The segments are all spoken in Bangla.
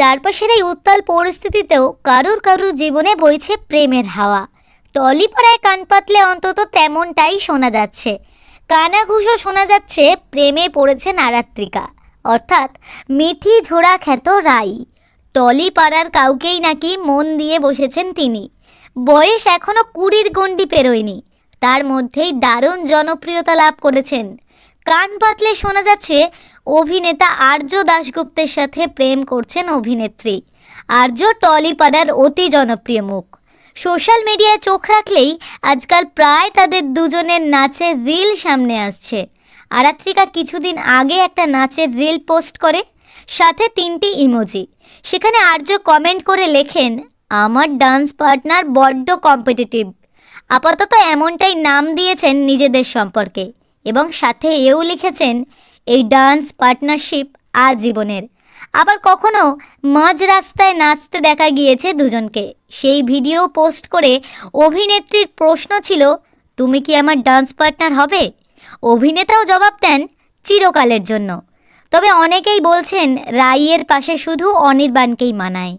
চারপাশের এই উত্তাল পরিস্থিতিতেও কারুর কারুর জীবনে বইছে প্রেমের হাওয়া। টলিপাড়ায় কান পাতলে অন্তত তেমনটাই শোনা যাচ্ছে। কানাঘুষো শোনা যাচ্ছে প্রেমে পড়েছেন আরাত্রিকা, অর্থাৎ মিঠি ঝোড়া খ্যাত রাই। টলিপাড়ার কাউকেই নাকি মন দিয়ে বসেছেন তিনি। বয়স এখনও 20-র গণ্ডি পেরোয়নি, তার মধ্যেই দারুণ জনপ্রিয়তা লাভ করেছেন। কান পাতলে শোনা যাচ্ছে অভিনেতা আর্য দাশগুপ্তের সাথে প্রেম করছেন অভিনেত্রী। আর্য টলিপাড়ার অতি জনপ্রিয় মুখ। সোশ্যাল মিডিয়ায় চোখ রাখলেই আজকাল প্রায় তাদের দুজনের নাচের রিল সামনে আসছে। আরাত্রিকা কিছুদিন আগে একটা নাচের রিল পোস্ট করে, সাথে 3টি ইমোজি। সেখানে আর্য কমেন্ট করে লেখেন, আমার ডান্স পার্টনার বড্ড কম্পিটিটিভ। আপাতত এমনটাই নাম দিয়েছেন নিজেদের সম্পর্কে, এবং সাথে এও লিখেছেন, এই ডান্স পার্টনারশিপ আজীবনের। আবার কখনো মাঝ রাস্তায় নাচতে দেখা গিয়েছে দুজনকে। সেই ভিডিও পোস্ট করে অভিনেত্রীর প্রশ্ন ছিল, তুমি কি আমার ডান্স পার্টনার হবে? অভিনেতাও জবাব দেন, চিরকালের জন্য। তবে অনেকেই বলছেন রাইয়ের পাশে শুধু অনির্বাণকেই মানায়।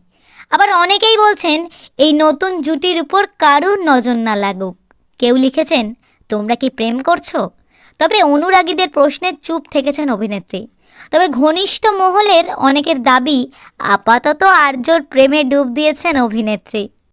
আবার অনেকেই বলছেন এই নতুন জুটির উপর কারুর নজর না লাগুক। কেউ লিখেছেন, তোমরা কি প্রেম করছো? তবে অনুরাগীদের প্রশ্নে চুপ থেকেছেন অভিনেত্রী। তবে ঘনিষ্ঠ মহলের অনেকের দাবি, আপাতত আর্যর প্রেমে ডুব দিয়েছেন অভিনেত্রী।